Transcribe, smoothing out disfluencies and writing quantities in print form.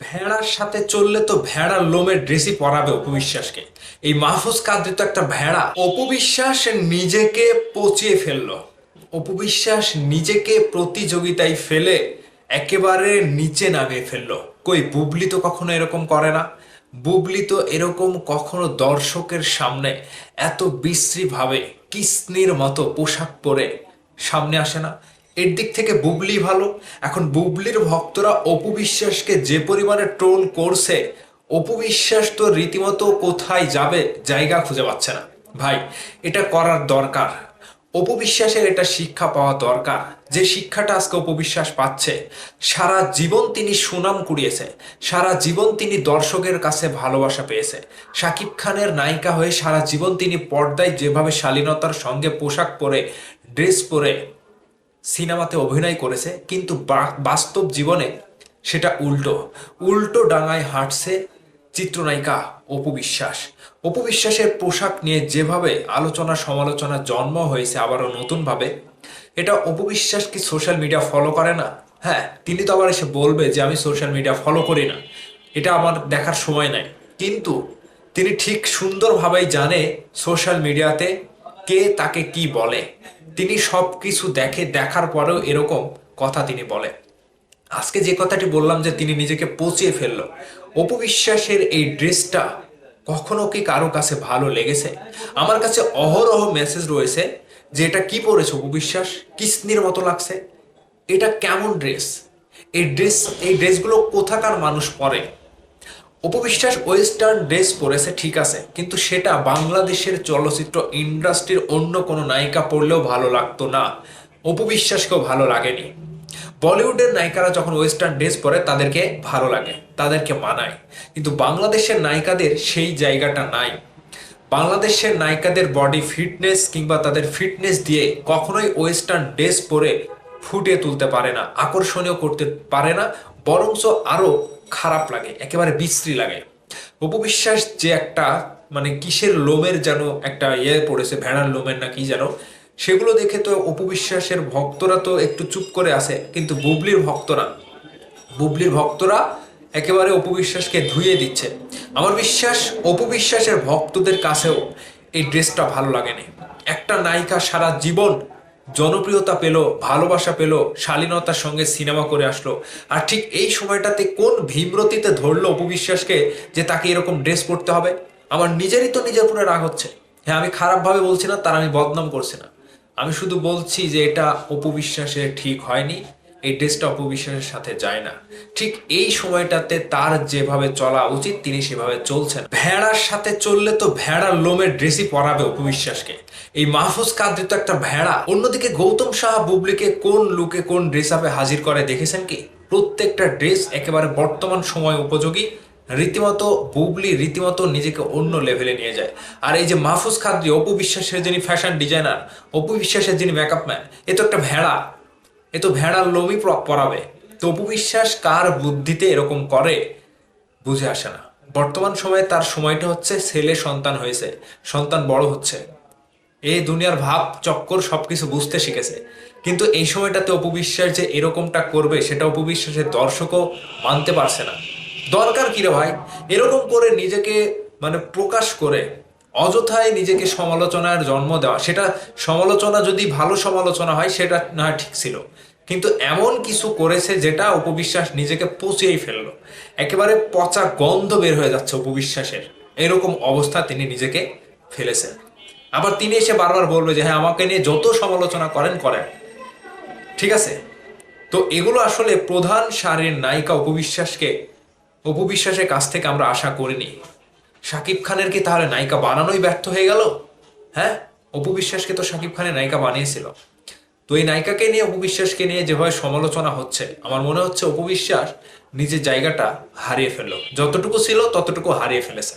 ভেড়ার সাথে চললে তো ভেড়ার লোমের ড্রেসই পরাবে অপু বিশ্বাসকে। এই মাহফুজ কাদ্রি তো একটা ভেড়া। অপু বিশ্বাস নিজেকে পচিয়ে ফেললো। অপু বিশ্বাস নিজেকে প্রতিযোগিতায় ফেলে একেবারে নিচে নামিয়ে ফেললো। কই বুবলি তো কখনো এরকম করে না। বুবলি তো এরকম কখনো দর্শকের সামনে এত বিশ্রী ভাবে কিসনির মতো পোশাক পরে সামনে আসে না। এর দিক থেকে বুবলি ভালো। এখন বুবলির ভক্তরা অপু বিশ্বাসকে যে পরিমাণে ট্রোল করছে, অপু বিশ্বাস তো রীতিমতো কোথায় যাবে জায়গা খুঁজে পাচ্ছে না। ভাই, এটা করার দরকার। অপু বিশ্বাসের এটা শিক্ষা পাওয়া দরকার, যে শিক্ষাটা আজকে অপু বিশ্বাস পাচ্ছে। সারা জীবন তিনি সুনাম কুড়িয়েছে, সারা জীবন তিনি দর্শকের কাছে ভালোবাসা পেয়েছে। শাকিব খানের নায়িকা হয়ে সারা জীবন তিনি পর্দায় যেভাবে শালীনতার সঙ্গে পোশাক পরে, ড্রেস পরে সিনেমাতে অভিনয় করেছে, কিন্তু বাস্তব জীবনে সেটা উল্টো। উল্টো ডাঙায় হাঁটছে চিত্রনায়িকা অপু বিশ্বাস। অপু বিশ্বাসের পোশাক নিয়ে যেভাবে আলোচনা সমালোচনা জন্ম হয়েছে আবারও নতুনভাবে, এটা অপু বিশ্বাস কি সোশ্যাল মিডিয়া ফলো করে না? হ্যাঁ, তিনি তো আবার এসে বলবে যে আমি সোশ্যাল মিডিয়া ফলো করি না, এটা আমার দেখার সময় নাই। কিন্তু তিনি ঠিক সুন্দরভাবেই জানে সোশ্যাল মিডিয়াতে কে তাকে কি বলে। তিনি সব কিছু দেখে, দেখার পরেও এরকম কথা তিনি বলে। আজকে যে কথাটি বললাম যে তিনি নিজেকে পচিয়ে ফেললো, অপু বিশ্বাসের এই ড্রেসটা কখনো কি কারো কাছে ভালো লেগেছে? আমার কাছে অহরহ মেসেজ রয়েছে যে এটা কি পরেছে অপু বিশ্বাস, কিসনির মতো লাগছে, এটা কেমন ড্রেস, এই ড্রেসগুলো কোথাকার মানুষ পরে। অপু বিশ্বাস ওয়েস্টার্ন ড্রেস পরেছে ঠিক আছে, কিন্তু সেটা বাংলাদেশের চলচ্চিত্র ইন্ডাস্ট্রির অন্য কোনো নায়িকা পরলেও ভালো লাগতো না, অপু বিশ্বাসকেও ভালো লাগেনি। বলিউডের নায়িকারা যখন ওয়েস্টার্ন ড্রেস পরে তাদেরকে ভালো লাগে, তাদেরকে মানায়, কিন্তু বাংলাদেশের নায়িকাদের সেই জায়গাটা নাই। বাংলাদেশের নায়িকাদের বডি ফিটনেস কিংবা তাদের ফিটনেস দিয়ে কখনোই ওয়েস্টার্ন ড্রেস পরে ফুটিয়ে তুলতে পারে না, আকর্ষণীয় করতে পারে না, বরঞ্চ আরো খারাপ লাগে, একেবারে বিশ্রী লাগে। অপু বিশ্বাস যে একটা মানে কিসের লোমের যেন একটা পড়েছে, ভেড়ার লোমের না কি যেন, সেগুলো দেখে তো অপু বিশ্বাসের ভক্তরা তো একটু চুপ করে আছে, কিন্তু বুবলির ভক্তরা একেবারে অপু বিশ্বাসকে ধুয়ে দিচ্ছে। আমার বিশ্বাস অপু বিশ্বাসের ভক্তদের কাছেও এই ড্রেসটা ভালো লাগেনি। একটা নায়িকা সারা জীবন জনপ্রিয়তা পেল, ভালোবাসা পেল, শালীনতার সঙ্গে সিনেমা করে আসলো, আর ঠিক এই সময়টাতে কোন ভীমরতিতে ধরলো অপু বিশ্বাসকে যে তাকে এরকম ড্রেস পরতে হবে। আমার নিজেরই তো নিজের উপরে রাগ হচ্ছে। হ্যাঁ, আমি খারাপভাবে বলছি না, তার আমি বদনাম করছি না, আমি শুধু বলছি যে এটা অপু বিশ্বাসের ঠিক হয়নি, এই ড্রেসটা অপু বিশ্বাসের সাথে যায় না। ঠিক এই সময়টাতে তার যেভাবে চলা উচিত তিনি সেভাবে চলছেন। ভেড়ার সাথে চললে তো ভেড়ার লোমের ড্রেসই পরাবে অপু বিশ্বাসকে। এই মাহফুজ কাদ্রি তো একটা ভেড়া। অন্যদিকে গৌতম সাহা বুবলিকে কোন লুকে কোন ড্রেস আপে হাজির করে দেখেছেন কি? প্রত্যেকটা ড্রেস একেবারে বর্তমান সময় উপযোগী। রীতিমতো বুবলি রীতিমতো নিজেকে অন্য লেভেলে নিয়ে যায়। আর এই যে মাহফুজ কাদ্রি, অপু বিশ্বাসের যিনি ফ্যাশন ডিজাইনার, অপু বিশ্বাসের যিনি মেকআপ ম্যান, এ তো একটা ভেড়া, এ তো ভেড়ার লোমই পরাবে। তো অপু বিশ্বাস কার বুদ্ধিতে এরকম করে বুঝে আসে না। বর্তমান সময়ে তার সময়টা হচ্ছে, ছেলে সন্তান হয়েছে, সন্তান বড় হচ্ছে, এই দুনিয়ার ভাব চক্কর সবকিছু বুঝতে শিখেছে, কিন্তু এই সময়টাতে অপু বিশ্বাস যে এরকমটা করবে সেটা অপু বিশ্বাসের দর্শকও মানতে পারছে না। দরকার কি রে ভাই এরকম করে নিজেকে মানে প্রকাশ করে অযথায় নিজেকে সমালোচনার জন্ম দেওয়া? সেটা সমালোচনা যদি ভালো সমালোচনা হয় সেটা না হয় ঠিক ছিল, কিন্তু এমন কিছু করেছে যেটা অপু বিশ্বাস নিজেকে পচিয়েই ফেললো। একেবারে পচা গন্ধ বের হয়ে যাচ্ছে অপু বিশ্বাসের, এরকম অবস্থা তিনি নিজেকে ফেলেছেন। আবার তিনি এসে বারবার বলবে যে হ্যাঁ, আমাকে নিয়ে যত সমালোচনা করেন করেন, ঠিক আছে। তো এগুলো আসলে প্রধান সারির নায়িকা অপু বিশ্বাসের কাছ থেকে আমরা আশা করিনি। শাকিব খানের কি তাহলে নায়িকা বানানোই ব্যর্থ হয়ে গেল? হ্যাঁ, অপু বিশ্বাসকে তো শাকিব খানের নায়িকা বানিয়েছিল। তো এই নায়িকাকে নিয়ে, অপু বিশ্বাসকে নিয়ে যেভাবে সমালোচনা হচ্ছে, আমার মনে হচ্ছে অপু বিশ্বাস নিজের জায়গাটা হারিয়ে ফেললো, যতটুকু ছিল ততটুকু হারিয়ে ফেলেছে।